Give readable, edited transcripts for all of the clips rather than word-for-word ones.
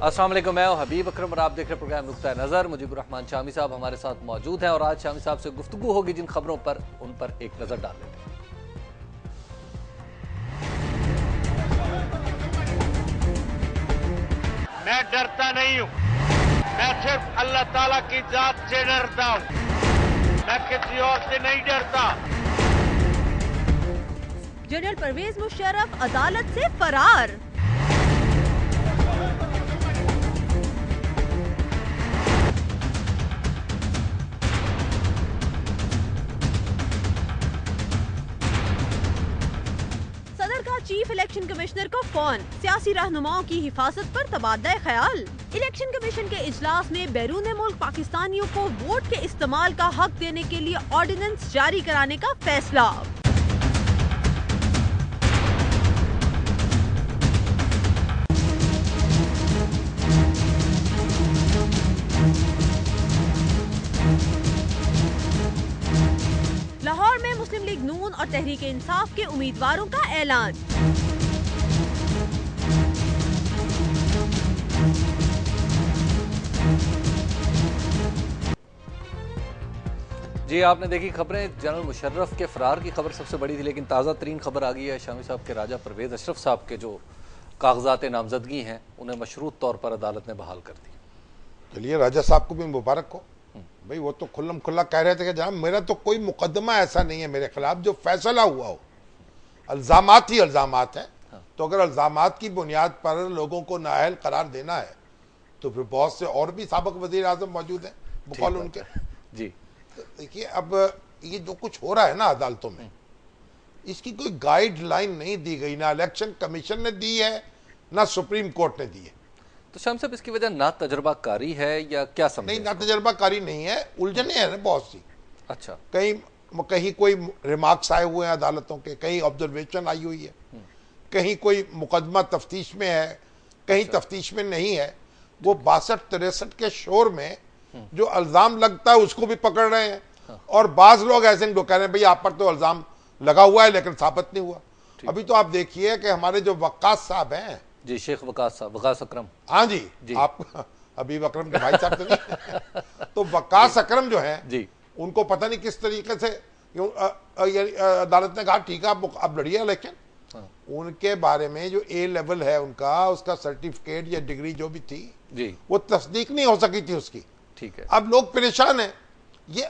अस्सलाम वालेकुम, मैं हबीब अकरम और आप देख रहे प्रोग्राम नुक्ता नज़र। मुजीबुर रहमान शामी साहब हमारे साथ मौजूद हैं और आज शामी साहब से गुफ्तगू होगी जिन खबरों पर, उन पर एक नज़र डाल लेते हैं। मैं डरता नहीं हूँ, मैं सिर्फ अल्लाह ताला की जात से डरता हूँ, मैं किसी और से नहीं डरता। जनरल परवेज मुशर्रफ अदालत से फरार। सदर का चीफ इलेक्शन कमिश्नर को फोन, सियासी रहनुमाओं की हिफाजत पर तबादला ख्याल। इलेक्शन कमीशन के इजलास में बैरून मुल्क पाकिस्तानियों को वोट के इस्तेमाल का हक देने के लिए ऑर्डिनेंस जारी कराने का फैसला। लाहौर में मुस्लिम लीग नून और तहरीक इंसाफ के उम्मीदवारों का ऐलान। जी, आपने देखी खबरें। जनरल मुशर्रफ के फरार की खबर सबसे बड़ी थी, लेकिन ताज़ा तरीन खबर आ गई है शामी साहब के राजा परवेज अशरफ साहब के जो कागजात नामजदगी हैं उन्हें मशरूत तौर पर अदालत ने बहाल कर दी। चलिए, राजा साहब को भी मुबारक हो। भाई वो तो खुल्लम खुल्ला कह रहे थे कि जनाब मेरा तो कोई मुकदमा ऐसा नहीं है मेरे खिलाफ, जो फैसला हुआ हो। अल्जामात ही अल्जामात हैं। तो अगर अल्जामात की बुनियाद पर लोगों को नाअहल करार देना है तो फिर बहुत से और भी साबिक वज़ीर आज़म मौजूद हैं बकौल उनके। जी, तो देखिए, अब ये जो कुछ हो रहा है ना अदालतों में, इसकी कोई गाइडलाइन नहीं दी गई, ना इलेक्शन कमीशन ने दी है ना सुप्रीम कोर्ट ने दी है। तो शाम साहब इसकी वजह ना तजर्बाकारी है या क्या समझे? नहीं, ना तजर्बाकारी नहीं है, उलझने हैं ना बहुत सी। अच्छा, कहीं कोई रिमार्क्स आए हुए हैं अदालतों के, कहीं ऑब्जर्वेशन आई हुई है, कहीं कोई मुकदमा तफ्तीश में है, कहीं तफ्तीश में नहीं है। वो 62-63 के शोर में जो अल्जाम लगता है उसको भी पकड़ रहे हैं। और बाज लोग ऐसे जो कह रहे हैं भाई आप पर तो अल्जाम लगा हुआ है लेकिन साबित नहीं हुआ। अभी तो आप देखिए कि हमारे जो वक्कास साहब हैं, जी, शेख वकास साहब, वकास अकरम। हाँ जी, आप हबीब अकरम के भाई साहब तो नहीं तो वकास अकरम जो हैं जी, उनको पता नहीं किस तरीके से अदालत ने कहा ठीक है आप लड़िए इलेक्शन। उनके बारे में जो ए लेवल है उनका, उसका सर्टिफिकेट या डिग्री जो भी थी जी, वो तस्दीक नहीं हो सकी थी उसकी। ठीक है। अब लोग परेशान हैं। ये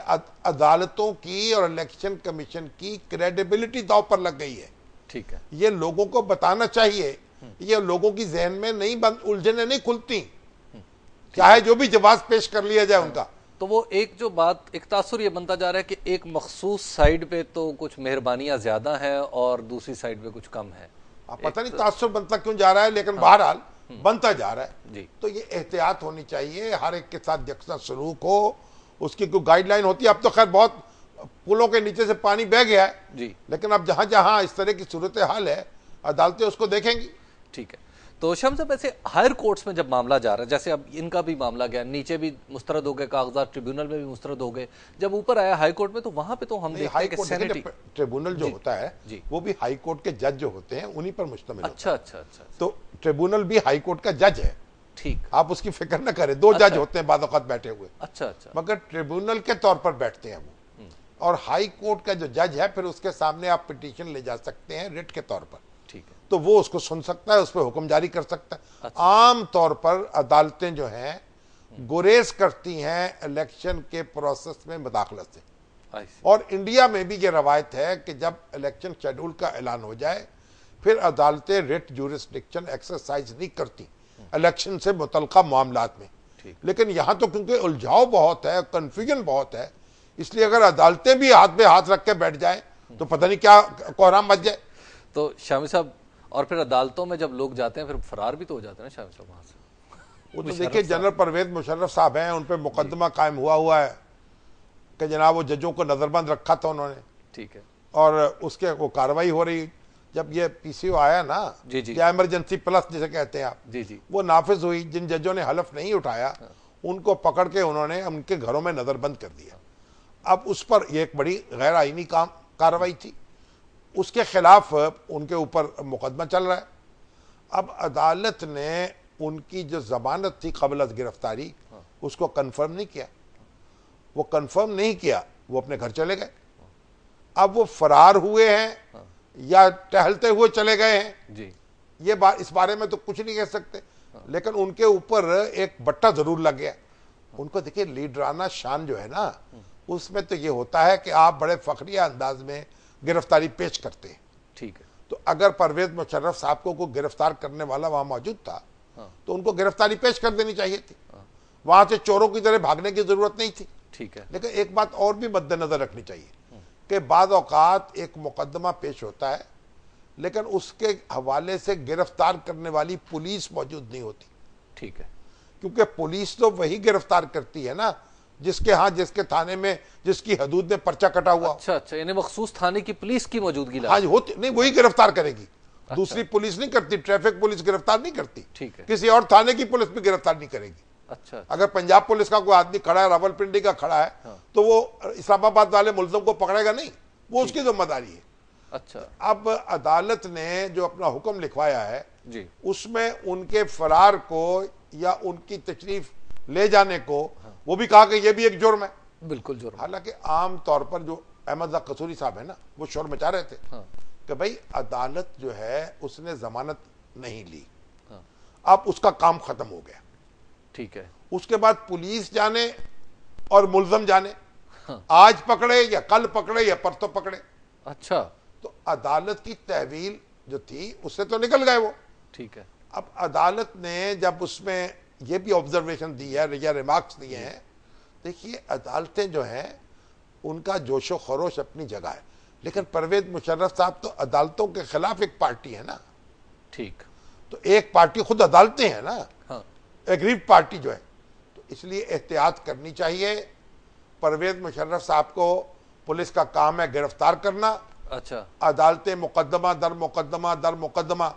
अदालतों की और इलेक्शन कमीशन की क्रेडिबिलिटी दांव पर लग गई है। ठीक है। ये लोगों को बताना चाहिए, ये लोगों की जहन में नहीं उलझने नहीं खुलती, चाहे जो भी जवाब पेश कर लिया जाए उनका। तो वो एक जो बात, एक तासुर ये बनता जा रहा है कि एक मखसूस साइड पे तो कुछ मेहरबानियां ज्यादा हैं और दूसरी साइड पे कुछ कम है। पता नहीं तासुर बनता क्यों जा रहा है, लेकिन बहरहाल बनता जा रहा है जी। तो ये एहतियात होनी चाहिए, हर एक के साथ यकसा सलूक हो, उसकी कोई गाइडलाइन होती है। अब तो खैर बहुत पुलों के नीचे से पानी बह गया है जी, लेकिन अब जहां जहां इस तरह की सूरत हाल है अदालतें उसको देखेंगी। ठीक है। तो शम्स साहब, ऐसे हायर कोर्ट्स में जब मामला जा रहा है, जैसे अब इनका भी मामला गया, नीचे भी मुस्तरद हो गए कागजात, ट्रिब्यूनल में भी मुस्तरद हो गए, जब ऊपर आया हाई कोर्ट में तो वहां पे तो हम देखते हैं कि सैनिटी ट्रिब्यूनल जो होता है जी, वो भी हाई कोर्ट के जज जो होते हैं उन्हीं पर मुश्तमिल अच्छा होता अच्छा अच्छा, तो ट्रिब्यूनल भी हाई कोर्ट का जज है। ठीक, आप उसकी फिक्र न करें, दो जज होते हैं बाद औक़ात बैठे हुए, अच्छा अच्छा, मगर ट्रिब्यूनल के तौर पर बैठते हैं वो। और हाई कोर्ट का जो जज है फिर उसके सामने आप पिटीशन ले जा सकते हैं रिट के तौर पर, ठीक है। तो वो उसको सुन सकता है, उस पर हुक्म जारी कर सकता है। अच्छा। आम तौर पर अदालतें जो हैं गुरेज करती हैं इलेक्शन के प्रोसेस में मुदाखलत से। और इंडिया में भी ये रवायत है कि जब इलेक्शन शेड्यूल का ऐलान हो जाए फिर अदालतें रिट ज्यूरिसडिक्शन एक्सरसाइज नहीं करती इलेक्शन से मुतल्लिका मामलात में। लेकिन यहाँ तो क्योंकि उलझाव बहुत है, कन्फ्यूजन बहुत है, इसलिए अगर अदालतें भी हाथ में हाथ रख के बैठ जाए तो पता नहीं क्या कोहराम मच जाए। तो शामी साहब, और फिर अदालतों में जब लोग जाते हैं फिर फरार भी तो हो जाते हैं ना शामी साहब वहां से। वो तो देखिए, जनरल परवेज मुशर्रफ साहब हैं, उन पर मुकदमा कायम हुआ है कि जनाब वो जजों को नजरबंद रखा था उन्होंने, ठीक है, और उसके वो कार्रवाई हो रही। जब ये पीसीओ आया ना, जी जी, या इमरजेंसी प्लस जिसे कहते हैं आप, जी जी, वो नाफिज हुई, जिन जजों ने हलफ नहीं उठाया उनको पकड़ के उन्होंने उनके घरों में नजरबंद कर दिया। अब उस पर ये एक बड़ी गैर आईनी कार्रवाई थी, उसके खिलाफ उनके ऊपर मुकदमा चल रहा है। अब अदालत ने उनकी जो जमानत थी कबल गिरफ्तारी उसको कंफर्म नहीं किया। वो कंफर्म नहीं किया, वो अपने घर चले गए। अब वो फरार हुए हैं या टहलते हुए चले गए हैं जी, ये बात, इस बारे में तो कुछ नहीं कह सकते। लेकिन उनके ऊपर एक बट्टा जरूर लग गया। उनको देखिए लीडराना शान जो है ना, उसमें तो ये होता है कि आप बड़े फखरिया अंदाज में गिरफ्तारी पेश करते हैं। ठीक है। तो अगर परवेज मुशर्रफ साहब को गिरफ्तार करने वाला वहां मौजूद था तो उनको गिरफ्तारी पेश कर देनी चाहिए थी। वहां से चोरों की तरह भागने की जरूरत नहीं थी। ठीक है। लेकिन एक बात और भी मद्देनजर रखनी चाहिए कि बाद औकात एक मुकदमा पेश होता है लेकिन उसके हवाले से गिरफ्तार करने वाली पुलिस मौजूद नहीं होती। ठीक है। क्योंकि पुलिस तो वही गिरफ्तार करती है ना जिसके थाने में, जिसकी हदूद में पर्चा कटा हुआ। अच्छा अच्छा, यानी मखसूस थाने की पुलिस की मौजूदगी। हाँ जी, होती नहीं, वही गिरफ्तार करेगी। अच्छा। दूसरी पुलिस नहीं करती, ट्रैफिक पुलिस गिरफ्तार नहीं करती। ठीक है। किसी और थाने की पुलिस भी गिरफ्तार नहीं करेगी। अच्छा। अगर पंजाब पुलिस का कोई आदमी खड़ा है, रावलपिंडी का खड़ा है, हाँ। तो वो इस्लामाबाद वाले मुल्ज़िम को पकड़ेगा नहीं, वो उसकी जिम्मेदारी है। अच्छा। अब अदालत ने जो अपना हुक्म लिखवाया है जी, उसमें उनके फरार को या उनकी तशरीफ ले जाने को, हाँ। वो भी कहा कि ये भी एक जुर्म है। बिल्कुल जुर्म। हालांकि आम तौर पर जो अहमद कसूरी साहब है ना, वो शोर मचा रहे थे, हाँ। कि भाई अदालत जो है उसने जमानत नहीं ली, हाँ। अब उसका काम खत्म हो गया। ठीक है। उसके बाद पुलिस जाने और मुल्ज़म जाने, हाँ। आज पकड़े या कल पकड़े या परसों पकड़े। अच्छा। तो अदालत की तहवील जो थी उससे तो निकल गए वो। ठीक है। अब अदालत ने जब उसमें ये भी ऑब्जर्वेशन दी है या रिमार्क्स दिए हैं, देखिए अदालतें जो हैं उनका जोशो खरोश अपनी जगह है, लेकिन परवेज मुशर्रफ साहब तो अदालतों के खिलाफ एक पार्टी है ना। ठीक। तो एक पार्टी खुद अदालतें हैं ना, हाँ। एग्रीव पार्टी जो है, तो इसलिए एहतियात करनी चाहिए। परवेज मुशर्रफ साहब को पुलिस का काम है गिरफ्तार करना। अच्छा। अदालतें मुकदमा दर मुकदमा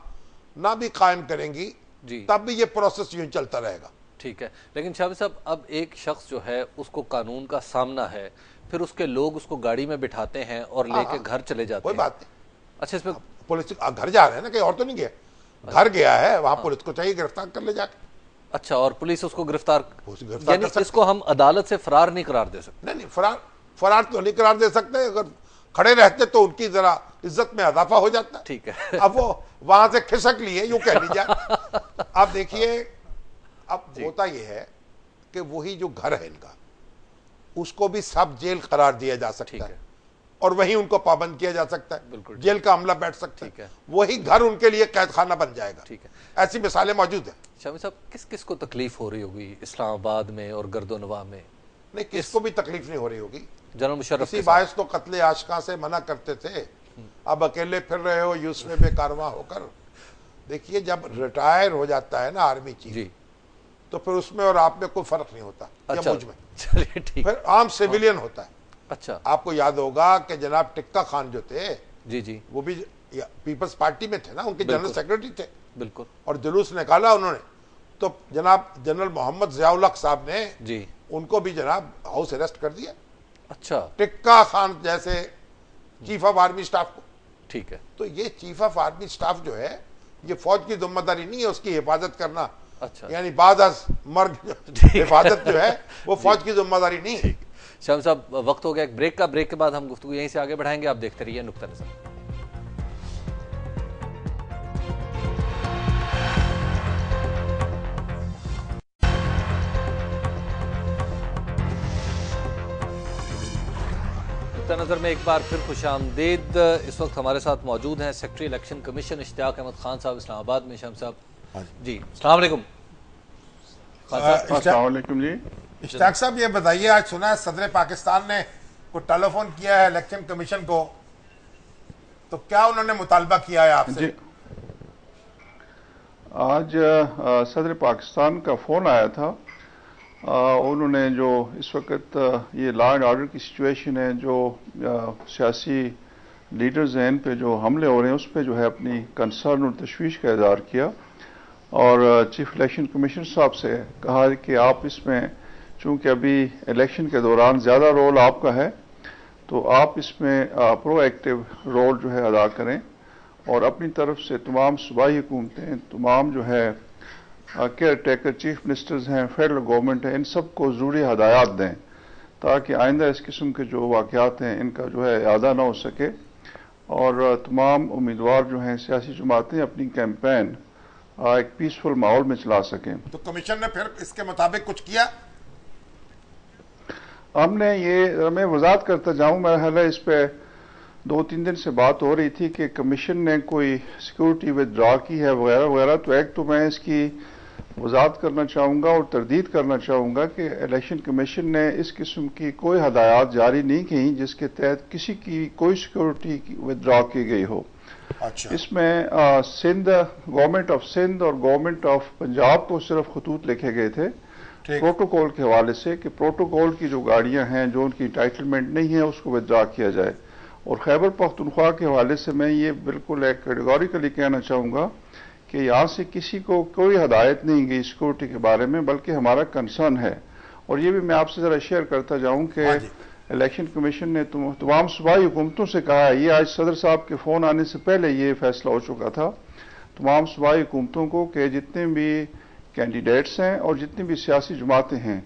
ना भी कायम करेंगी जी, तब भी ये प्रोसेस यूं चलता रहेगा। ठीक है। लेकिन शाह साहब, अब एक शख्स जो है उसको कानून का सामना है, फिर उसके लोग उसको गाड़ी में बिठाते हैं और लेके घर चले जाते हैं। कोई बात नहीं। अच्छा, इसमें पुलिस घर जा रहे हैं ना, कहीं और तो नहीं गया, घर गया है, वहां पुलिस को चाहिए गिरफ्तार कर ले जाके। अच्छा, और पुलिस उसको गिरफ्तार यानी इसको हम अदालत से फरार नहीं करार दे सकते। नहीं, फरार तो नहीं करार दे सकते। अगर खड़े रहते तो उनकी जरा इज्जत में इजाफा हो जाता। ठीक है। अब वो वहां से खिसक लिए, यूं कह लीजिए। अब देखिए, अब होता यह है कि वही जो घर है इनका, उसको भी सब जेल करार दिया जा सकता है और वहीं उनको पाबंद किया जा सकता है, जेल का अमला बैठ सकता है, वही घर उनके लिए कैद खाना बन जाएगा। ठीक है, ऐसी मिसालें मौजूद हैं। शामी साहब, किस किस को तकलीफ हो रही होगी इस्लामाबाद में और गर्दोनवा में? नहीं, किसको भी तकलीफ नहीं हो रही होगी। जनरल मुशर्रफ इसी बायस तो कत्ले आशिका से मना करते थे, अब अकेले फिर रहे हो यूस में बेकारवा होकर। देखिए, जब रिटायर हो जाता है ना आर्मी चीफ, तो फिर उसमें और आप में कोई फर्क नहीं होता। अच्छा, मुझ में चलिए ठीक, फिर आम सिविलियन होता है। अच्छा, आपको याद होगा कि जनाब टिक्का खान जो थे, जी, वो भी पीपल्स पार्टी में थे ना, उनके जनरल सेक्रेटरी थे। बिल्कुल। और जुलूस निकाला उन्होंने, तो जनाब जनरल मोहम्मद ज़ियाउल हक साहब ने जी उनको भी जनाब हाउस अरेस्ट कर दिया। अच्छा, टिक्का खान जैसे चीफ ऑफ आर्मी स्टाफ को। ठीक है। तो ये चीफ ऑफ आर्मी स्टाफ जो है, ये फौज की जिम्मेदारी नहीं है उसकी हिफाजत करना। अच्छा, यानी बाद मर्ग हिफाजत जो है वो फौज की जिम्मेदारी नहीं है। शाम साहब, वक्त हो गया एक ब्रेक का। ब्रेक के बाद हम गुफ्तगू यहीं से आगे बढ़ाएंगे। आप देखते रहिए नुक्ता नज़र। नुक्ता नज़र में एक बार फिर खुशामदीद। इस वक्त हमारे साथ मौजूद हैं secretary election commission Ishtiaq Ahmed Khan साहब इस्लामाबाद में। शाम साहब जी, अस्सलाम वालेकुम। अस्सलाम वालेकुम जी। इश्तियाक साहब, ये बताइए, आज सुना है सदर पाकिस्तान ने को टेलीफोन किया है इलेक्शन कमीशन को, तो क्या उन्होंने मुतालबा किया है आपसे? आज सदर पाकिस्तान का फोन आया था। उन्होंने जो इस वक्त ये लॉ एंड ऑर्डर की सिचुएशन है, जो सियासी लीडर्स हैं इन पे जो हमले हो रहे हैं, उस पर जो है अपनी कंसर्न और तशवीश का इज़हार किया और चीफ इलेक्शन कमीशनर साहब से कहा कि आप इसमें, चूंकि अभी इलेक्शन के दौरान ज़्यादा रोल आपका है, तो आप इसमें प्रोएक्टिव रोल जो है अदा करें और अपनी तरफ से तमाम सूबाई हुकूमतें, तमाम जो है केयर टेकर चीफ मिनिस्टर्स हैं, फेडरल गवर्नमेंट है, इन सबको ज़रूरी हदायत दें ताकि आइंदा इस किस्म के जो वाक़यात हैं इनका जो है इआदा ना हो सके और तमाम उम्मीदवार जो हैं सियासी जमातें अपनी कैंपेन एक पीसफुल माहौल में चला सकें। तो कमीशन ने फिर इसके मुताबिक कुछ किया? हमने ये, मैं वजाहत करता जाऊं, मेरा ख्याल है इस पे 2-3 दिन से बात हो रही थी कि कमीशन ने कोई सिक्योरिटी विदड्रॉ की है वगैरह वगैरह। तो एक तो मैं इसकी वजाहत करना चाहूँगा और तरदीद करना चाहूँगा कि इलेक्शन कमीशन ने इस किस्म की कोई हदायत जारी नहीं की जिसके तहत किसी की कोई सिक्योरिटी विदड्रॉ की गई हो। अच्छा। इसमें सिंध, गवर्नमेंट ऑफ सिंध और गवर्नमेंट ऑफ पंजाब को सिर्फ खतूत लिखे गए थे प्रोटोकॉल के हवाले से कि प्रोटोकॉल की जो गाड़ियां हैं जो उनकी टाइटलमेंट नहीं है उसको विदड्रॉ किया जाए। और खैबर पख्तूनख्वा के हवाले से मैं ये बिल्कुल एक कैटेगोरिकली कहना चाहूँगा कि यहाँ से किसी को कोई हदायत नहीं गई सिक्योरिटी के बारे में, बल्कि हमारा कंसर्न है। और ये भी मैं आपसे ज़रा शेयर करता जाऊँ कि इलेक्शन कमीशन ने तमाम सूबाई हुकूमतों से कहा है, ये आज सदर साहब के फ़ोन आने से पहले ये फैसला हो चुका था, तमाम सूबाई हुकूमतों को कि जितने भी कैंडिडेट्स हैं और जितनी भी सियासी जमातें हैं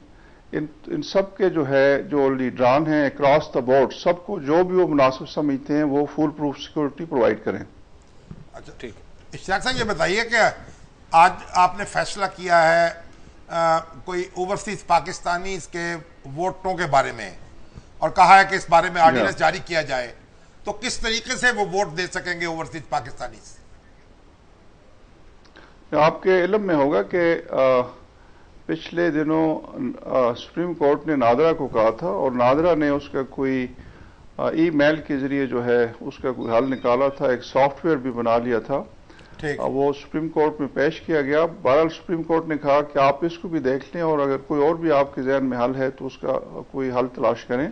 इन सब के जो है जो लीडरान हैं अक्रॉस द बोर्ड सबको जो भी वो मुनासिब समझते हैं वो फुल प्रूफ सिक्योरिटी प्रोवाइड करें। अच्छा, ठीक है। इश्तियाक साहब ये बताइए कि आज आपने फैसला किया है कोई ओवरसीज पाकिस्तानी के वोटों के बारे में और कहा है कि इस बारे में ऑर्डिनेंस जारी किया जाए, तो किस तरीके से वो वोट दे सकेंगे ओवरसीज पाकिस्तानी? आपके इल्म में होगा कि पिछले दिनों सुप्रीम कोर्ट ने नादरा को कहा था और नादरा ने उसका कोई ईमेल के जरिए जो है उसका कोई हल निकाला था, एक सॉफ्टवेयर भी बना लिया था। वो सुप्रीम कोर्ट में पेश किया गया। बहरहाल सुप्रीम कोर्ट ने कहा कि आप इसको भी देख लें और अगर कोई और भी आपके जहन में हल है तो उसका कोई हल तलाश करें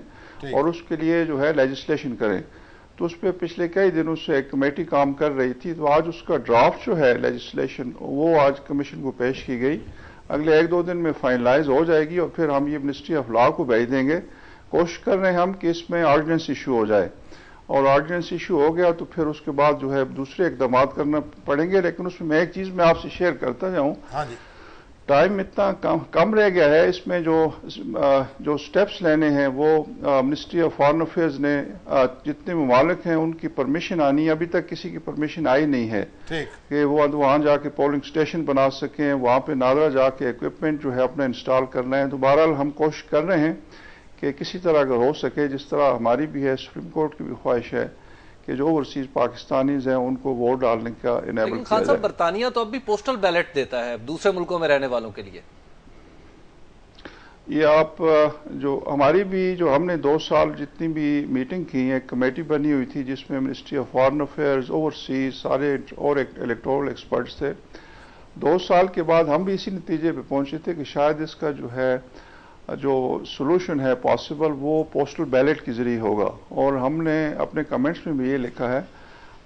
और उसके लिए जो है लेजिस्लेशन करें। तो उस पर पिछले कई दिनों से एक कमेटी काम कर रही थी, तो आज उसका ड्राफ्ट जो है लेजिस्लेशन वो आज कमीशन को पेश की गई, अगले 1-2 दिन में फाइनलाइज हो जाएगी और फिर हम ये मिनिस्ट्री ऑफ लॉ को भेज देंगे। कोशिश कर रहे हैं हम कि इसमें ऑर्डिनेंस इशू हो जाए और ऑर्डिनेंस इशू हो गया तो फिर उसके बाद जो है दूसरे इकदाम करना पड़ेंगे। लेकिन उसमें मैं एक चीज़ मैं आपसे शेयर करता जाऊँ, टाइम इतना कम रह गया है, इसमें जो स्टेप्स लेने हैं वो मिनिस्ट्री ऑफ फॉरेन अफेयर्स ने जितने ममालिक हैं उनकी परमिशन आनी है, अभी तक किसी की परमिशन आई नहीं है कि वो वहाँ जाके पोलिंग स्टेशन बना सकें, वहाँ पे नादरा जाके इक्विपमेंट जो है अपना इंस्टॉल करना है। तो बहरहाल हम कोशिश कर रहे हैं कि किसी तरह अगर हो सके, जिस तरह हमारी भी है, सुप्रीम कोर्ट की भी ख्वाहिश है कि जो ओवरसीज पाकिस्तानीज हैं उनको वोट डालने का इनेबल किया खान साहब, बरतानिया तो अब भी पोस्टल बैलेट देता है दूसरे मुल्कों में रहने वालों के लिए। ये आप जो हमारी भी जो हमने 2 साल जितनी भी मीटिंग की है, कमेटी बनी हुई थी जिसमें ministry of foreign affairs, overseas सारे और इलेक्टोरल एक्सपर्ट्स थे। 2 साल के बाद हम भी इसी नतीजे पे पहुंचे थे कि शायद इसका जो है जो सोल्यूशन है पॉसिबल वो पोस्टल बैलेट के जरिए होगा और हमने अपने कमेंट्स में भी ये लिखा है।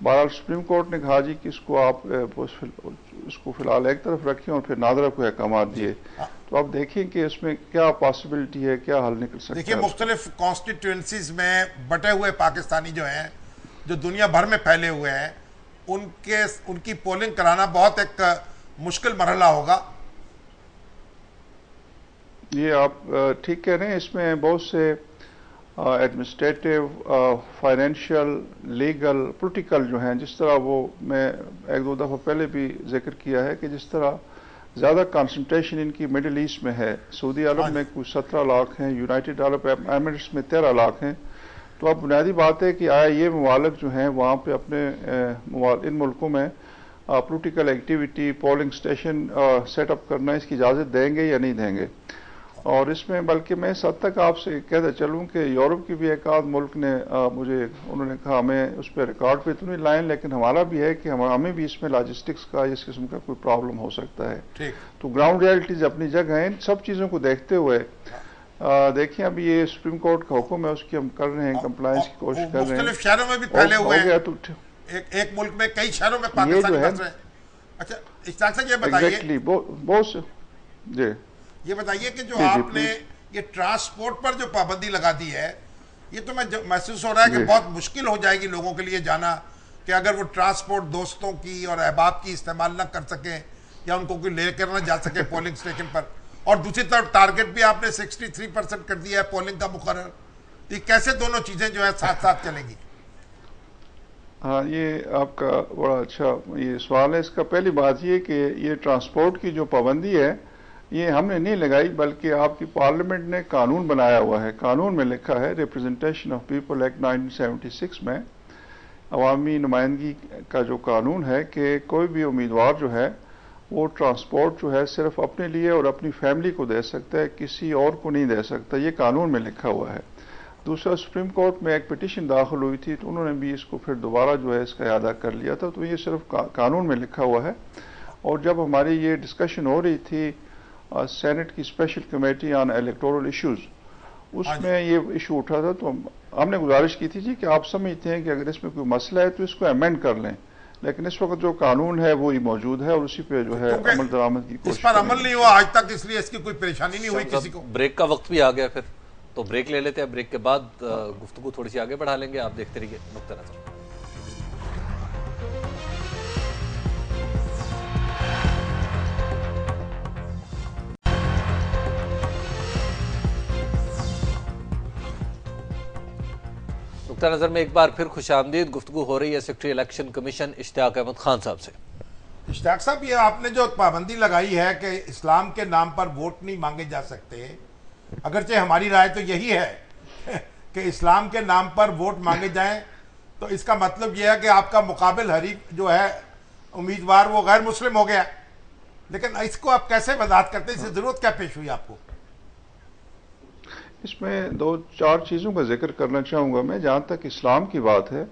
बहरहाल सुप्रीम कोर्ट ने कहा जी कि इसको आप इसको फिलहाल एक तरफ रखें और फिर नादरा को अहकाम दिए। तो आप देखें कि इसमें क्या पॉसिबिलिटी है, क्या हल निकल सकता है। देखिए, मुख्तलिफ कॉन्स्टिट्यूंसीज में बटे हुए पाकिस्तानी जो हैं, जो दुनिया भर में फैले हुए हैं, उनकी पोलिंग कराना बहुत एक मुश्किल मरहला होगा। ये आप ठीक कह रहे हैं, इसमें बहुत से एडमिनिस्ट्रेटिव, फाइनेंशियल, लीगल, पॉलिटिकल जो हैं, जिस तरह वो मैं 1-2 दफ़ा पहले भी जिक्र किया है कि जिस तरह ज़्यादा कंसंट्रेशन इनकी मिडिल ईस्ट में है, सऊदी अरब में कुछ 17 लाख हैं, यूनाइटेड अरब एमिरेट्स में 13 लाख हैं। तो अब बुनियादी बात है कि आया ये ममालिक जो हैं वहाँ पे अपने इन मुल्कों में political activity, polling station setup करना इसकी इजाज़त देंगे या नहीं देंगे। और इसमें बल्कि मैं इस हद तक आपसे कहता चलूँ कि यूरोप की भी एक आध मुल्क ने उन्होंने कहा हमें उस पर रिकॉर्ड पे तो नहीं लाएं, लेकिन हमारा भी है कि हमें भी इसमें लॉजिस्टिक्स का इस किस्म का कोई प्रॉब्लम हो सकता है। तो ग्राउंड रियलिटीज अपनी जगह है। इन सब चीज़ों को देखते हुए देखिए अभी ये सुप्रीम कोर्ट का हुक्म है, उसकी हम कर रहे हैं कंप्लायंस की कोशिश कर रहे हैं। शहरों में भी फैले हुए हैं, एक मुल्क में कई शहरों में पाकिस्तानी बस रहे हैं। अच्छा, इश्तियाक साहब ये बताइए जी, ये बताइए कि जो आपने ये ट्रांसपोर्ट पर जो पाबंदी लगा दी है, ये तो मैं महसूस हो रहा है कि बहुत मुश्किल हो जाएगी लोगों के लिए जाना, कि अगर वो ट्रांसपोर्ट दोस्तों की और अहबाब की इस्तेमाल ना कर सकें या उनको कोई लेकर ना जा सके पोलिंग स्टेशन पर, और दूसरी तरफ टारगेट भी आपने 63% कर दिया है पोलिंग का मुकर्रर। तो कैसे दोनों चीजें जो है साथ साथ चलेंगी? हाँ, ये आपका बड़ा अच्छा ये सवाल है। इसका पहली बात ये कि ये ट्रांसपोर्ट की जो पाबंदी है ये हमने नहीं लगाई, बल्कि आपकी पार्लियामेंट ने कानून बनाया हुआ है। कानून में लिखा है, रिप्रेजेंटेशन ऑफ पीपल एक्ट 1976 में अवामी नुमाइंदगी का जो कानून है कि कोई भी उम्मीदवार जो है वो ट्रांसपोर्ट जो है सिर्फ अपने लिए और अपनी फैमिली को दे सकता है, किसी और को नहीं दे सकता। ये कानून में लिखा हुआ है। दूसरा, सुप्रीम कोर्ट में एक पिटीशन दाखिल हुई थी तो उन्होंने भी इसको फिर दोबारा जो है इसका इआदा कर लिया था। तो ये सिर्फ कानून में लिखा हुआ है। और जब हमारी ये डिस्कशन हो रही थी सेनेट की special committee on electoral issues, उसमें ये इशू उठा था, तो हमने गुजारिश की थी जी कि आप समझते हैं कि अगर इसमें कोई मसला है तो इसको अमेंड कर लें, लेकिन इस वक्त जो कानून है वो ही मौजूद है और उसी पे जो है अमल दरामद की कोशिश। इस पर अमल नहीं हुआ आज तक, इसलिए इसकी कोई परेशानी नहीं हुई किसी को। ब्रेक का वक्त भी आ गया, फिर तो ब्रेक ले लेते हैं। ब्रेक के बाद गुफ्तगू थोड़ी सी आगे बढ़ा लेंगे। आप देखते रहिए नुक्ता नज़र। नुक्ता नज़र में एक बार फिर खुशामदीद। गुफ्तगू हो रही है secretary election commission Ishtiaq Ahmed Khan साहब से। इश्तियाक साहब, ये आपने जो पाबंदी लगाई है कि इस्लाम के नाम पर वोट नहीं मांगे जा सकते, अगरचे हमारी राय तो यही है कि इस्लाम के नाम पर वोट मांगे जाएं, तो इसका मतलब यह है कि आपका मुकाबिल हरीफ जो है उम्मीदवार वो गैर मुस्लिम हो गया। लेकिन इसको आप कैसे वजाहत करते हैं, इससे जरूरत क्या पेश हुई आपको? इसमें दो चार चीज़ों का जिक्र करना चाहूँगा मैं। जहाँ तक इस्लाम की बात है,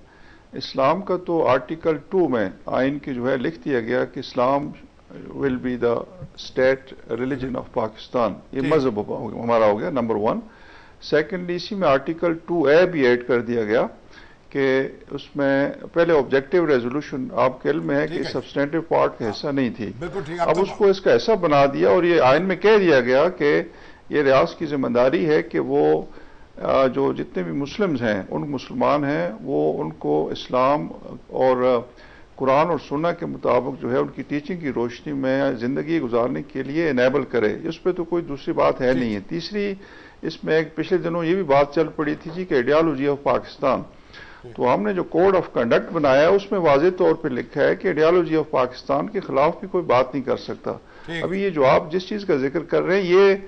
इस्लाम का तो आर्टिकल 2 में आइन की जो है लिख दिया गया कि Islam will be the state religion of Pakistan. ये मजहब हमारा हो गया नंबर 1। सेकेंडली, इसी में आर्टिकल 2A भी ऐड कर दिया गया कि उसमें पहले ऑब्जेक्टिव रेजोल्यूशन आपके इल्म में है कि सब्सटेंटिव पार्ट का हिस्सा नहीं थी, अब उसको इसका हिस्सा बना दिया और ये आइन में कह दिया गया कि ये रियासत की जिम्मेदारी है कि वो जो जितने भी मुस्लिम्स हैं, उन मुसलमान हैं, वो उनको इस्लाम और कुरान और सुन्ना के मुताबिक जो है उनकी टीचिंग की रोशनी में ज़िंदगी गुजारने के लिए इनेबल करे। इस पर तो कोई दूसरी बात है नहीं है। तीसरी, इसमें एक पिछले दिनों ये भी बात चल पड़ी थी जी कि आइडियालॉजी ऑफ पाकिस्तान, तो हमने जो कोड ऑफ कंडक्ट बनाया है उसमें वाज़ेह तौर पे लिखा है कि आइडियालॉजी ऑफ पाकिस्तान के खिलाफ भी कोई बात नहीं कर सकता। अभी ये जो आप जिस चीज़ का जिक्र कर रहे हैं,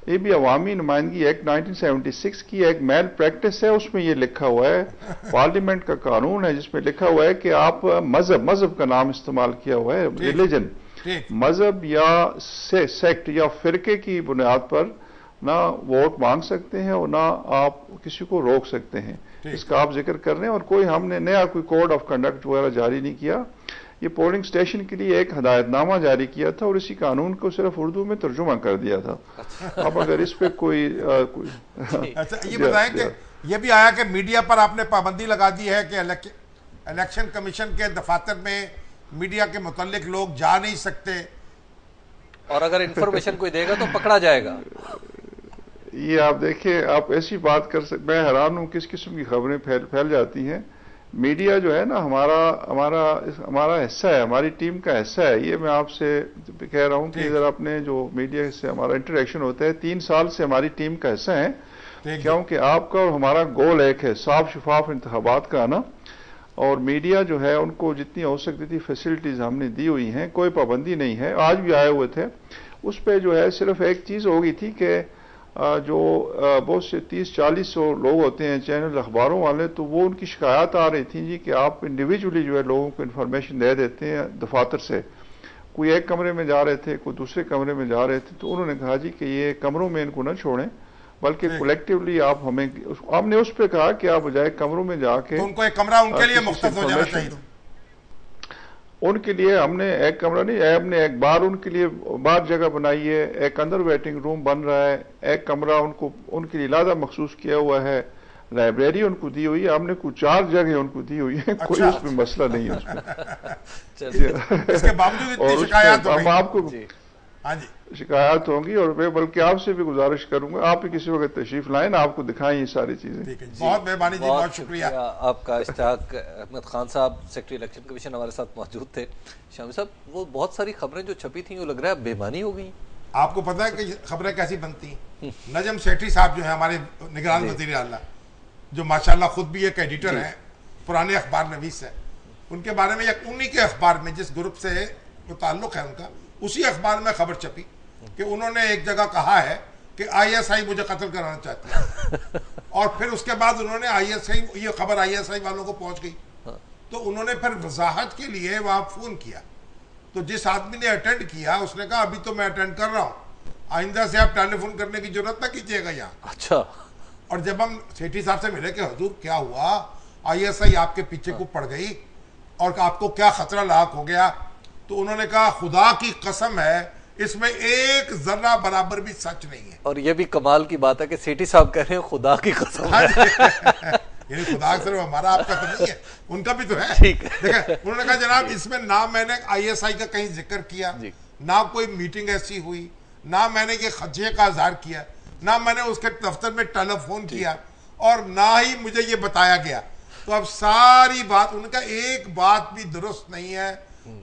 ये भी अवामी नुमाइंदगी एक्ट 1976 की एक मैल प्रैक्टिस है। उसमें ये लिखा हुआ है, पार्लियामेंट का कानून है जिसमें लिखा हुआ है कि आप मजहब का नाम इस्तेमाल किया हुआ है, रिलीजन, मजहब या सेक्ट या फिरके की बुनियाद पर ना वोट मांग सकते हैं और ना आप किसी को रोक सकते हैं। इसका आप जिक्र कर रहे हैं और कोई हमने नया कोई कोड ऑफ कंडक्ट वगैरह जारी नहीं किया। ये पोलिंग स्टेशन के लिए एक हदायतनामा जारी किया था और इसी कानून को सिर्फ उर्दू में तर्जुमा कर दिया था। अब अगर इस पे कोई अच्छा, ये बताएं कि ये भी आया कि मीडिया पर आपने पाबंदी लगा दी है कि इलेक्शन कमीशन के दफातर में मीडिया के मुतल्लिक लोग जा नहीं सकते, और अगर इंफॉर्मेशन कोई देगा तो पकड़ा जाएगा। ये आप देखिए, आप ऐसी बात कर सकते, मैं हैरान हूं किस किस्म की खबरें फैल जाती हैं। मीडिया जो है ना हमारा हिस्सा है, हमारी टीम का हिस्सा है। ये मैं आपसे कह रहा हूं कि इधर अपने जो मीडिया से हमारा इंटरेक्शन होता है, 3 साल से हमारी टीम का हिस्सा है, क्योंकि आपका और हमारा गोल एक है, साफ शफाफ इंतखाबात का आना। और मीडिया जो है उनको जितनी हो सकती थी फैसिलिटीज हमने दी हुई हैं, कोई पाबंदी नहीं है। आज भी आए हुए थे, उस पर जो है सिर्फ एक चीज़ हो गई थी कि जो बहुत से 30-40 लोग होते हैं चैनल अखबारों वाले, तो वो उनकी शिकायत आ रही थी जी कि आप इंडिविजुअली जो है लोगों को इन्फॉर्मेशन दे देते हैं दफातर से। कोई एक कमरे में जा रहे थे, कोई दूसरे कमरे में जा रहे थे, तो उन्होंने कहा जी कि ये कमरों में इनको न छोड़ें, बल्कि कलेक्टिवली आप हमने उस पर कहा कि आप बजाय कमरों में जाके तो उनको एक कमरा उनके लिए मुख्तस हो जाना चाहिए। उनके लिए हमने एक कमरा नहीं, हमने एक बार उनके लिए बार जगह बनाई है, एक अंदर वेटिंग रूम बन रहा है, एक कमरा उनके लिए लादा मखसूस किया हुआ है, लाइब्रेरी उनको दी हुई है, हमने कुछ 4 जगह उनको दी हुई है। कोई उसमें मसला नहीं है उसमें। इसके बावजूद इतनी शिकायत हो गई। हाँ जी, शिकायत होंगी। और मैं बल्कि आपसे भी गुजारिश करूंगा, आप भी किसी वक्त तशरीफ लाएं ना, आपको दिखाएं ये सारी चीजें। ठीक है, बहुत मेहरबानी जी, बहुत शुक्रिया आपका। इश्तियाक अहमद खान साहब, सेक्रेटरी इलेक्शन कमीशन, हमारे साथ मौजूद थे। शामी साहब, वो बहुत सारी खबरें जो छपी थी वो लग रहा है बेमानी हो गई। आपको पता है कि खबरें कैसी बनती हैं? नजम सेठी साहब जो है हमारे निगरान वज़ीर आला, जो माशाल्लाह खुद भी एक एडिटर हैं, पुराने अखबार नवीस है, उनके बारे में एक उन्हीं के अखबार में, जिस ग्रुप से वो ताल्लुक है उनका, उसी अखबार में खबर छपी कि उन्होंने एक जगह कहा है कि ISI मुझे कत्ल कराना चाहती है। और फिर उसके बाद उन्होंने ISI, ये खबर ISI वालों को पहुंच गई, तो उन्होंने फिर वजाहत के लिए वहां फोन किया। तो जिस आदमी ने अटेंड किया उसने कहा अभी तो मैं अटेंड कर रहा हूँ, आइंदा से आप टेलीफोन करने की जरूरत ना कीजिएगा यहाँ। अच्छा। और जब हम सेठी साहब से मिले कि हुजूर क्या हुआ, ISI आपके पीछे को पड़ गई और आपको क्या खतरा लाक हो गया, तो उन्होंने कहा खुदा की कसम है इसमें एक जर्रा बराबर भी सच नहीं है। और ये भी कमाल की बात है कि सेठी साहब कह रहे हैं खुदा की कसम है। यानी खुदा सिर्फ हमारा आपका तो नहीं है, उनका भी तो है। ठीक है। देखा, उन्होंने कहा जनाब इसमें ना मैंने ISI का कहीं जिक्र किया, ना कोई मीटिंग ऐसी हुई, ना मैंने ये खदशे का इजहार किया, ना मैंने उसके दफ्तर में टेलीफोन किया, और ना ही मुझे ये बताया गया। तो अब सारी बात, उनका एक बात भी दुरुस्त नहीं है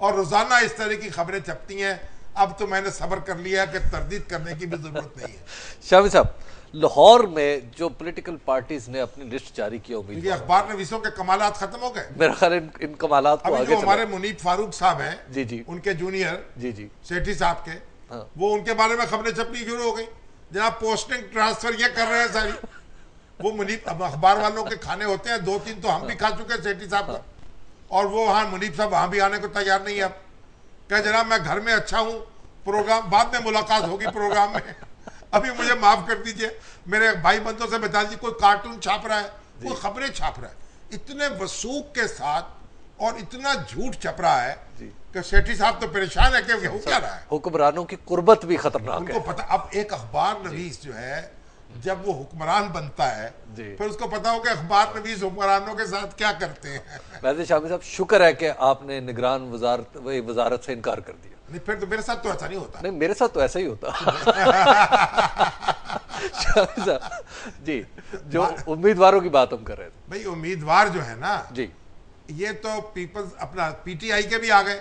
और रोजाना इस तरह की खबरें छपती हैं। अब तो मैंने सब्र कर लिया कि तरदीद करने की भी जरूरत नहीं है। शामी साहब, लाहौर में जो पॉलिटिकल पार्टीज ने अपनी लिस्ट जारी की, उम्मीद अखबार नवीसों के कमालात खत्म हो गए। मेरा ख्याल इन कमालात को आगे हमारे मुनीब फारूक साहब हैं, जी जी, उनके जूनियर, जी जी, सेठी साहब के, वो उनके बारे में खबरें छपनी शुरू हो गई। जनाब पोस्टिंग ट्रांसफर ये कर रहे हैं सारी। वो मुनीब, अब अखबार वालों के खाने होते हैं, 2-3 तो हम भी खा चुके हैं सेठी साहब का, और वो हाँ मुनीब साहब वहां भी आने को तैयार नहीं है। अब क्या जनाब मैं घर में अच्छा हूँ, प्रोग्राम बाद में मुलाकात होगी प्रोग्राम में, अभी मुझे माफ कर दीजिए। मेरे भाई बंधुओं से बता दीजिए, कोई कार्टून छाप रहा है, कोई खबरें छाप रहा है, इतने वसूख के साथ और इतना झूठ छप रहा है कि सेठी साहब तो परेशान है कि हो क्या रहा है। हुक्मरानों की कुर्बत भी खतरनाक उनको पता। अब एक अखबार नवीस जो है, जब वो हुक्मरान बनता है फिर उसको पता हो कि अखबार नवीस हुक्मरानों के साथ क्या करते हैं। वैसे शामी साहब, शुक्र है कि आपने निगरान वजारत से इनकार कर दिया। नहीं, फिर तो मेरे साथ तो ऐसा नहीं होता। नहीं, मेरे साथ तो ऐसा ही होता। जी, जो उम्मीदवारों की बात हम कर रहे थे, भाई उम्मीदवार जो है ना जी, ये तो पीपल्स अपना PTI के भी आ गए,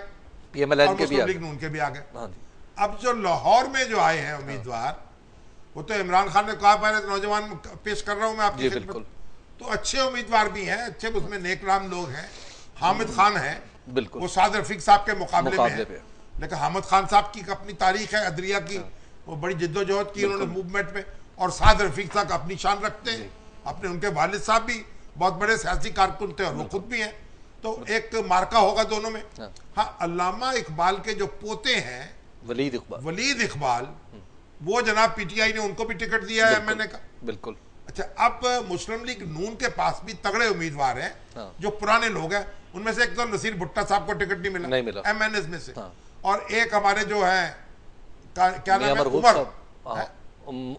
PMLN के भी आ गए, मुस्लिम लीग नून के भी आ गए। हाँ जी। अब जो लाहौर में जो आए हैं उम्मीदवार, वो तो इमरान खान ने कहा पहले नौजवान पेश कर रहा हूं मैं आपकी खिदमत, तो अच्छे उम्मीदवार भी हैं, अच्छे उसमें नेकनाम लोग हैं। हामिद खान है, बिल्कुल, वो साद रफीक साहब के मुकाबले में है, लेकिन हामिद खान साहब की अपनी तारीख है अदरिया की, वो बड़ी जिद्दोजहद की उन्होंने मूवमेंट में, और साद रफीक साहब अपनी शान रखते हैं। अपने उनके वालिद साहब भी बहुत बड़े सियासी कारकुन थे और वो खुद भी हैं, तो एक मार्का होगा दोनों में। हाँ, अल्लामा इकबाल के जो पोते हैं वलीद इकबाल, वो जनाब PTI ने उनको भी टिकट दिया है MNA का। बिल्कुल। अच्छा, अब मुस्लिम लीग नून के पास भी तगड़े उम्मीदवार हैं जो पुराने लोग हैं। उनमें से एक तो नसीर भुट्टा साहब को टिकट नहीं मिला MNS में से, और एक हमारे जो है क्या नाम है,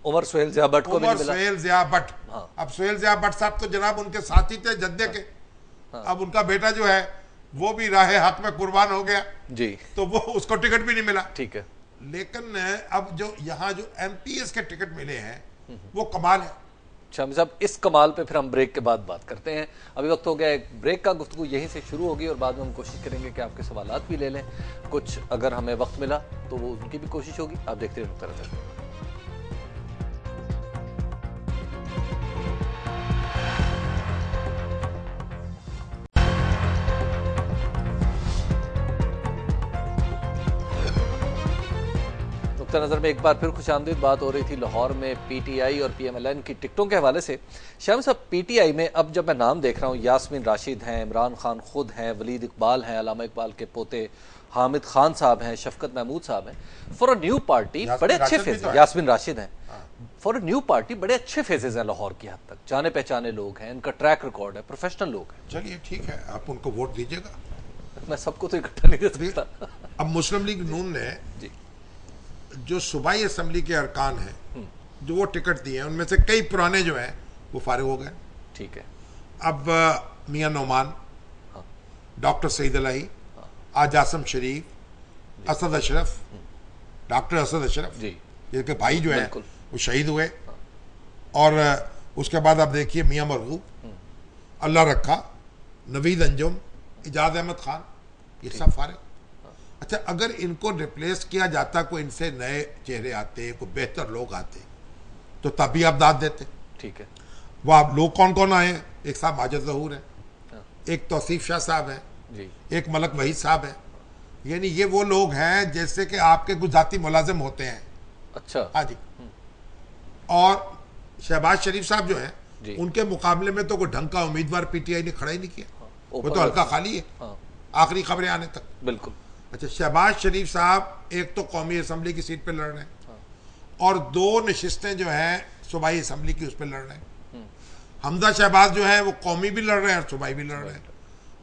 उमर सुहेल ज़िया भट्ट को भी नहीं मिला। सुहेल ज़िया भट्ट, अब सुहेल ज़िया भट्ट साहब तो जनाब उनके साथी थे जद्दे के। अब उनका बेटा जो है वो भी राहे हक में कुर्बान हो गया जी, तो वो उसको टिकट भी नहीं मिला। ठीक है, लेकिन अब जो यहाँ जो MPs के टिकट मिले हैं वो कमाल है। शामी साहब, इस कमाल पे फिर हम ब्रेक के बाद बात करते हैं। अभी वक्त हो गया एक ब्रेक का, गुफ्तगू यहीं से शुरू होगी और बाद में हम कोशिश करेंगे कि आपके सवालात भी ले लें, कुछ अगर हमें वक्त मिला तो वो उनकी भी कोशिश होगी। आप देखते रहिए नुक्ता नज़र। नजर में एक बार फिर खुशामदीद बात हो रही थी लाहौर में PTI और PMLN की टिकटों के हवाले से। शामी साहब, PTI में अब जब मैं नाम देख रहा हूँ, यास्मीन राशिद हैं, इमरान खान खुद हैं, वलीद इकबाल हैं, अल्लामा इकबाल के पोते हामिद खान साहब हैं, शफकत महमूद साहब हैं। फॉर अ न्यू पार्टी बड़े अच्छे फेजेस, यास्मीन राशिद हैं, फॉर अ न्यू पार्टी बड़े अच्छे फेजेस हैं लाहौर की हद तक, जाने पहचाने लोग हैं, इनका ट्रैक रिकॉर्ड है, प्रोफेशनल लोग हैं। चलिए ठीक है, आप उनको वोट दीजिएगा। मैं सबको तो इकट्ठा नहीं दे सकता। अब मुस्लिम लीग नून ने जी जो सूबाई असम्बली के अरकान हैं जो वो टिकट दिए हैं, उनमें से कई पुराने जो हैं वो फारिग हो गए। ठीक है। अब मियां नोमान, डॉक्टर सईद अलाई, आज आसम शरीफ, असद अशरफ, डॉक्टर असद अशरफ जी, जिनके भाई जो है बिल्कुल। वो शहीद हुए, और उसके बाद आप देखिए मियां मरगूब, अल्लाह रखा, नवीद अंजुम, इजाज अहमद खान, ये सब फारिग। अच्छा, अगर इनको रिप्लेस किया जाता, कोई इनसे नए चेहरे आते, कोई बेहतर लोग आते, तो तब भी आप दाद देते। ठीक है। वो आप लोग कौन कौन आए हैं? एक साहब माजिद ज़हूर हैं, एक तौसीफ शाह साहब हैं जी, एक मलक वहीद साहब हैं। यानी ये वो लोग हैं जैसे कि आपके कुछ जाती मुलाजिम होते हैं। अच्छा, हाँ जी। और शहबाज शरीफ साहब जो हैं, जी। उनके मुकाबले में तो कोई ढंग का उम्मीदवार पीटीआई ने खड़ा ही नहीं किया। वो ऊपर तो हल्का वाला। खाली है हाँ, आखिरी खबरें आने तक। बिल्कुल। अच्छा, शहबाज शरीफ साहब एक तो कौमी असम्बली की सीट पे लड़ रहे हैं, और 2 नशिस्तें जो हैं सूबाई असम्बली की उस पर लड़ रहे हैं। हमजा शहबाज जो है वो कौमी भी लड़ रहे हैं और सूबाई भी लड़ रहे हैं।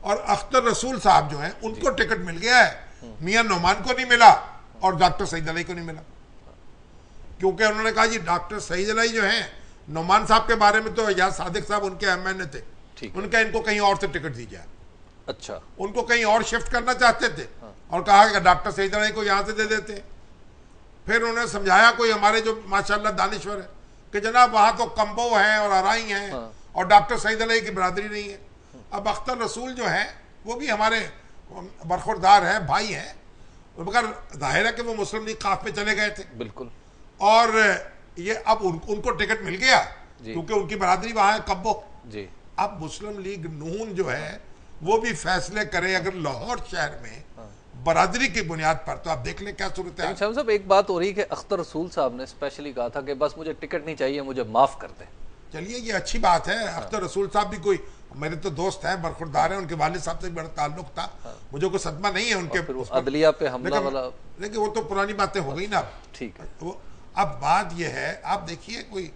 और अख्तर रसूल साहब जो हैं उनको टिकट मिल गया है, मियां नोमान को नहीं मिला और डॉक्टर सईद अली को नहीं मिला, क्योंकि उन्होंने कहा जी डॉक्टर सईद अली जो हैं, नोमान साहब के बारे में तो एजाज सादिक साहब उनके एमएनए थे, उनका इनको कहीं और से टिकट दी जाए। अच्छा, उनको कहीं और शिफ्ट करना चाहते थे, और कहा कि डॉक्टर सईद अली को यहाँ से दे देते हैं। फिर उन्होंने समझाया कोई हमारे जो माशाल्लाह दानिश्वर है कि जनाब वहाँ तो कम्बो हैं और आराई हैं, और डॉक्टर सईद अली की बरादरी नहीं है। अब अख्तर रसूल जो है वो भी हमारे बरखुरदार हैं, भाई हैं, मगर जाहिर है कि वो मुस्लिम लीग खाफ पे चले गए थे। बिल्कुल। और ये अब उनको टिकट मिल गया क्योंकि उनकी बरादरी वहाँ है, कब्बो जी। अब मुस्लिम लीग नून जो है वो भी फैसले करे अगर लाहौर शहर में बरादरी की बुनियाद पर, तो आप देख लें क्या सूरत है। साहब एक बात हो रही है कि अख्तर रसूल साहब ने स्पेशली कहा था कि बस मुझे टिकट नहीं चाहिए, मुझे माफ कर दें। चलिए ये अच्छी बात है। अख्तर रसूल साहब भी कोई मेरे तो दोस्त हैं, बरखुरदार हैं, उनके वालिद साहब से बड़ा ताल्लुक था, मुझे कोई सदमा नहीं है उनके अदलिया पे हमला वाला, लेकिन वो तो पुरानी बातें हो गई ना। ठीक है। वो अब बात ये है, आप देखिए कोई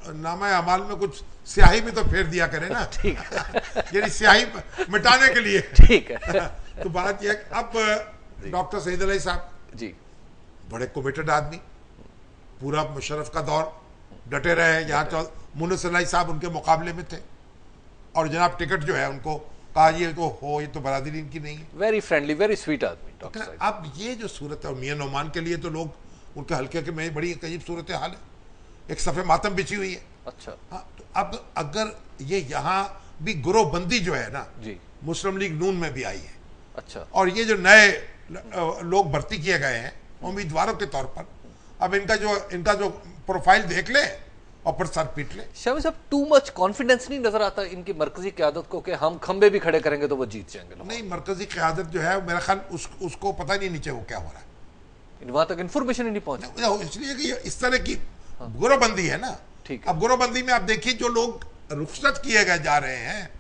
नामा अमाल में कुछ स्याही भी तो फेर दिया करे ना। ठीक है। यानी स्याही मिटाने के लिए। ठीक है। तो बात यह, अब डॉक्टर सईद अली साहब जी बड़े कमिटेड आदमी, पूरा मुशर्रफ का दौर डटे रहे। यहाँ मुन्नस अली साहब उनके मुकाबले में थे, और जनाब टिकट जो है उनको कहा ये तो हो, ये तो बरादरी इनकी नहीं है। वेरी फ्रेंडली, वेरी स्वीट आदमी डॉक्टर साहब। अब ये जो सूरत है, मियां नोमान के लिए तो लोग उनके हल्के के में बड़ी अजीब सूरत हाल है, एक सफ़े मातम बिछी हुई है। अच्छा। हाँ, तो अब अगर ये यहाँ भी ग्रोहबंदी जो है ना जी, मुस्लिम लीग नून में भी आई है। अच्छा। और ये जो नए लोग भर्ती किए गए हैं उम्मीदवारों के तौर पर, अब इनका जो प्रोफाइल देख ले और फिर सर पीट ले। शामी साहब टू मच कॉन्फिडेंस नहीं नजर आता इनकी मरकजी क़यादत को कि हम खंबे भी खड़े करेंगे तो वो जीत जाएंगे? नहीं, मरकजी क़यादत जो है मेरा ख्याल उसको पता नहीं नीचे वो क्या हो रहा है, वहां तक इन्फॉर्मेशन ही नहीं पहुंची, इसलिए कि इस तरह की गोरोबंदी है ना। ठीक है। अब गोरोबंदी में आप देखिए जो लोग रुखसत किए गए जा रहे हैं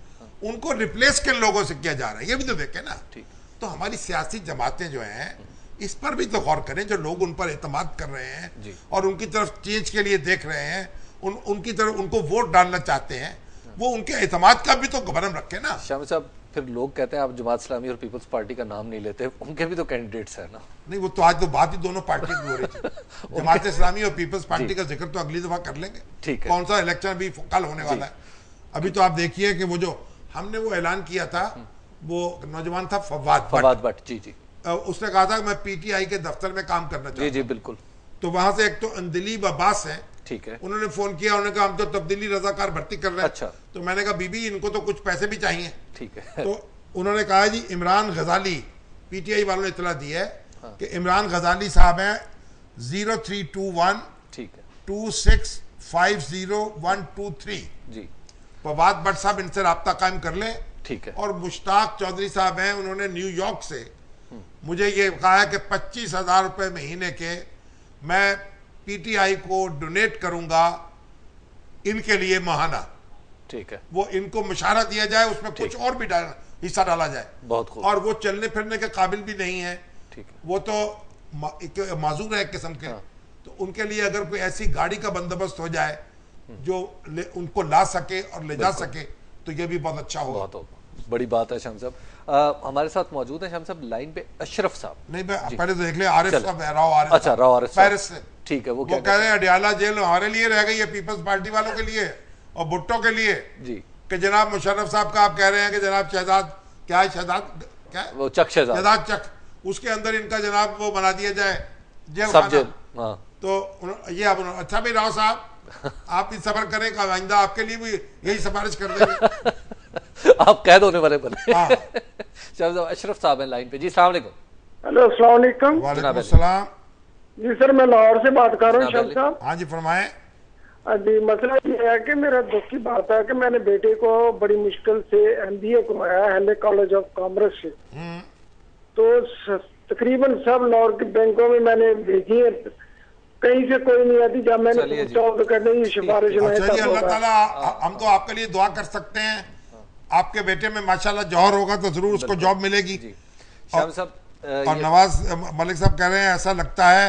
उनको रिप्लेस किन लोगों से किया जा रहा है, ये भी तो देखें ना। ठीक। तो हमारी सियासी जमातें जो हैं इस पर भी तो गौर करें, जो लोग उन पर एतमाद कर रहे हैं और उनकी तरफ चेंज के लिए देख रहे हैं, उनकी तरफ उनको वोट डालना चाहते हैं, वो उनके एतमाद का भी तो गबरम रखें ना। शामी साहब फिर लोग कहते हैं आप जमात इस्लामी और पीपल्स पार्टी का नाम नहीं लेते, उनके भी तो कैंडिडेट्स हैं ना। नहीं, वो तो आज तो बात ही दोनों पार्टी की हो रही थी। जमात इस्लामी और पीपल्स पार्टी का जिक्र तो अगली दफा कर लेंगे। ठीक है। कौन सा इलेक्शन अभी कल होने वाला है। अभी तो आप देखिए कि वो जो हमने वो ऐलान किया था, वो नौजवान था फवाद भट्ट। जी जी। उसने कहा था मैं पीटीआई के दफ्तर में काम करना चाहता हूं। जी जी बिल्कुल। तो वहां से एक तो अंदिलीब अब्बास है, ठीक है, उन्होंने फोन किया, उन्होंने कहा हम तो तब्दीली रजाकार भर्ती कर रहे हैं। अच्छा। तो मैंने कहा बीबी इनको तो कुछ पैसे भी चाहिए। ठीक है। तो उन्होंने कहा जी इमरान गजाली, पीटीआई वालों ने इतला दी है कि इमरान गजाली साहब हैं 0321 ठीक है 2650 जी। फवाद भट्ट साहब इनसे राब्ता कायम कर लें। ठीक है। और मुश्ताक चौधरी साहब हैं, उन्होंने न्यूयॉर्क से मुझे ये कहा है कि 25,000 रुपए महीने के मैं पीटीआई को डोनेट करूंगा इनके लिए माहाना। ठीक है। वो इनको मुशारा दिया जाए, उसमें कुछ और भी हिस्सा डाला जाए। बहुत खूब। और वो चलने फिरने के काबिल भी नहीं है। ठीक है। वो तो माजूर है एक किस्म के। तो उनके लिए अगर कोई ऐसी गाड़ी का बंदोबस्त हो जाए जो उनको ला सके और ले जा सके तो ये भी बहुत अच्छा होगा। बहुत बड़ी बात है। शाम साहब हमारे साथ मौजूद है। शाम साहब लाइन पे अशरफ साहब। नहीं, पहले तो देख ले आरिफ साहब, राव आरिफ। अच्छा, राव आरिफ पेरिस से। ठीक है। वो कह रहे हैं अडियाला जेल हमारे लिए रह गई है, पीपल्स पार्टी वालों के लिए और भुट्टो के लिए जी, कि जनाब मुशर्रफ साहब का आप कह रहे हैं कि जनाब शहजाद क्या है, शहजाद क्या है, वो चक शहजाद चक, उसके अंदर इनका जनाब वो बना दिया जाए जेल सब खाना। जेल, हाँ। तो ये अब अच्छा भी राव साहब आप भी सफर करें का आइंदा आपके लिए भी यही सिफारिश कर देंगे। आप कैद होने वाले बने। हाँ। अशरफ साहब हैं लाइन पे। जी अस्सलाम वालेकुम। हेलो अस्सलाम वालेकुम। वालेकुम अस्सलाम। जी सर, मैं लाहौर से बात कर रहा हूँ शम्स साहब। हाँ जी फरमाएं। जी मसला ये है कि मेरा दुख की बात है कि मैंने बेटे को बड़ी मुश्किल से MBA करवाया हेले कॉलेज ऑफ कॉमर्स से। तो तकरीबन सब लाहौर के बैंकों में मैंने भेजी है, कहीं से कोई नहीं आती। जब मैंने पूछा करने की सिफारिश अच्छा जी, अल्लाह ताला हम तो आपके लिए दुआ कर सकते हैं। आपके बेटे में माशाल्लाह जौहर होगा तो जरूर उसको जॉब मिलेगी। और नवाज मलिक साहब कह रहे हैं ऐसा लगता है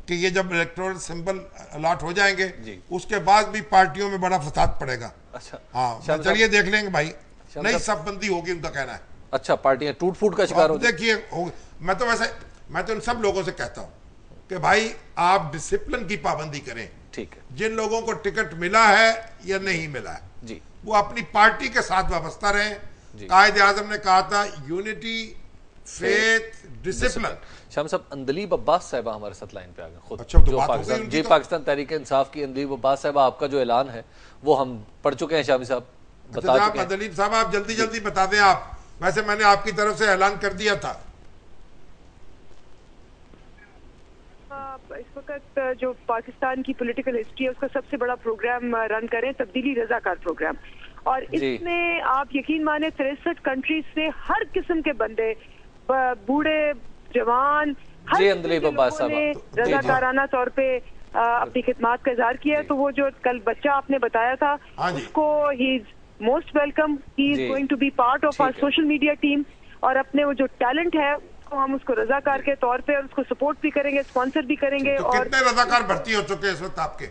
कि ये जब इलेक्टोरल सिंबल अलॉट हो जाएंगे उसके बाद भी पार्टियों में बड़ा फसाद पड़ेगा। अच्छा हाँ, चलिए देख लेंगे भाई, नई सबबंदी होगी उनका कहना है। अच्छा, पार्टियां टूट फूट का शिकार हो। देखिए मैं तो इन सब लोगों से कहता हूँ कि भाई आप डिसिप्लिन की पाबंदी करें। ठीक है। जिन लोगों को टिकट मिला है या नहीं मिला है जी, वो अपनी पार्टी के साथ वाबस्ता रहे। कायदे आजम ने कहा था यूनिटी, फेथ, डिसिप्लिन। शाम साहब, अंदलीब अब्बास साहिबा हमारे साथ लाइन पे आ गए खुद। अच्छा, तो जो बात पाकिस्तान जी पाकिस्तान तहरीक इंसाफ की अंदलीब अब्बास साहिबा, आपका जो ऐलान है वो हम पढ़ चुके हैं। शामी साहब बता चुके हैं। अंदलीब साहब आप जल्दी जल्दी बता दें। आप वैसे मैंने आपकी तरफ से ऐलान कर दिया था। इस वक्त जो पाकिस्तान की पॉलिटिकल हिस्ट्री है उसका सबसे बड़ा प्रोग्राम रन करें, तब्दीली रजाकार प्रोग्राम। और इसमें आप यकीन माने 63 कंट्रीज से हर किस्म के बंदे, बूढ़े जवान, हर रजाकाराना तौर पे अपनी खिदमत का इजहार किया है। तो वो जो कल बच्चा आपने बताया था उसको he is most welcome, he is going to be part of our social media team. और अपने वो जो टैलेंट है हम उसको रजाकार के तौर पे और उसको सपोर्ट भी करेंगे, स्पॉन्सर भी करेंगे। तो और कितने रजाकार भर्ती हो चुके हैं इस वक्त आपके?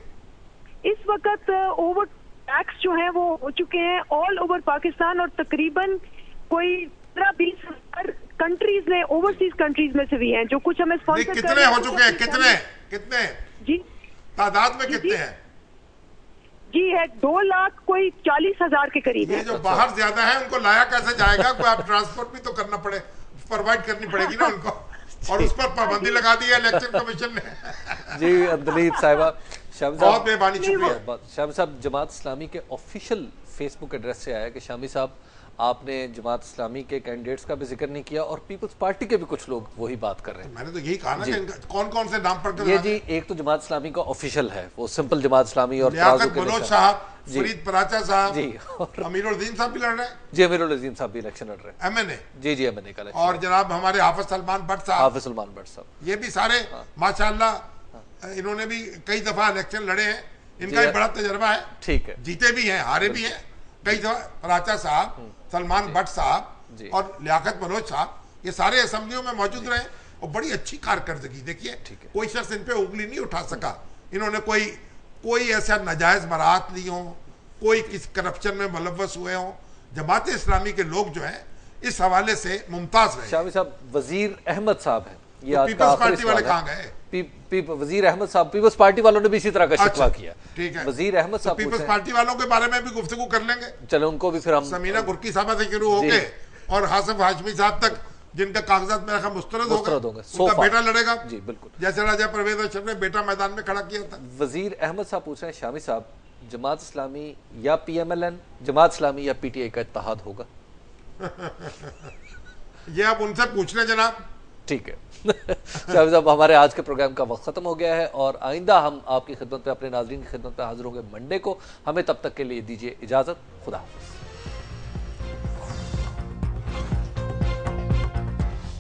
इस वक्त ओवर टैक्स जो है वो हो चुके हैं ऑल ओवर पाकिस्तान, और तकरीबन कोई 15-20 कंट्रीज में, ओवरसीज कंट्रीज में से भी हैं जो कुछ हमें स्पॉन्सर। कितने हो चुके हैं? कितने जी तादाद में कितने हैं? जी है 2,40,000 के करीब। ये जो बाहर ज्यादा है उनको लाया कैसे जाएगा? कोई आप ट्रांसपोर्ट भी तो करना पड़े, प्रोवाइड करनी पड़ेगी ना उनको, और उस पर पाबंदी लगा दी है इलेक्शन कमीशन ने। जी अंदलीब साहिबा, बहुत मेहरबानी, शुक्रिया। शामी साहब, जमात इस्लामी के ऑफिशियल फेसबुक एड्रेस से आया कि शामी साहब आपने जमात इस्लामी के कैंडिडेट्स का भी जिक्र नहीं किया और पीपल्स पार्टी के भी कुछ लोग वही बात कर रहे हैं। मैंने तो यही कहा ना कि कौन कौन से नाम पर ये जी, एक तो जमात इस्लामी का ऑफिशियल है, वो सिंपल जमात इस्लामी, और मनोज साहब, फरीद पराचा साहब जी, और अमीरुल-उज़ीम साहब भी लड़ रहे हैं। जी, अमीरुल-उज़ीम साहब भी इलेक्शन लड़ रहे हैं, MNA। जी MNA का। और जनाब हमारे हाफिज सलमान भट्ट साहब, ये भी सारे माशाल्लाह इन्होंने भी कई दफा इलेक्शन लड़े हैं, इनका भी बड़ा तजर्बा है। ठीक है, जीते भी हैं, हारे भी हैं कई दफा। पराचा साहब, सलमान भट्ट साहब और लियाकत मनोज साहब, ये सारे असेंबलियों में मौजूद रहे और बड़ी अच्छी कारकर्दगी। देखिए कोई शख्स इन पे उंगली नहीं उठा सका। इन्होंने कोई ऐसा नाजायज बरात ली हो, कोई किस करप्शन में मुलव्वस हुए हो। जमात इस्लामी के लोग जो है इस हवाले से मुमताज रहे। शामी साहब, वजीर अहमद साहब है, ये तो पीपल्स पार्टी वाले कहाँ गए? वजीर अहमद साहब, पीपल्स पार्टी वालों ने भी इसी तरह का शिकवा किया। ठीक है, वजीर अहमद साहब, पीपल्स पार्टी वालों के बारे में भी गुफ्तगू कर लेंगे। चलो उनको भी फिर हम समीना गुरकी साहबा से शुरू होके और हासिफ हाशमी साहब तक, जिनका कागजात मेरा ख्याल मुस्तरद होगा, उनका बेटा लड़ेगा। जी बिल्कुल, जैसे राजा परवेज अशरफ ने बेटा मैदान में खड़ा किया था। वजीर अहमद साहब पूछ रहे हैं, शामी साहब, जमात इस्लामी या PMLN, जमात इस्लामी या PTI का इत्तेहाद होगा? ये आप उनसे पूछ लें जनाब। ठीक है। शामी साहब, हमारे आज के प्रोग्राम का वक्त खत्म हो गया है और आइंदा हम आपकी खिदमत पे, अपने नाज़रीन की खिदमत पे हाजिर होंगे मंडे को। हमें तब तक के लिए दीजिए इजाजत। खुदा हाफिज़।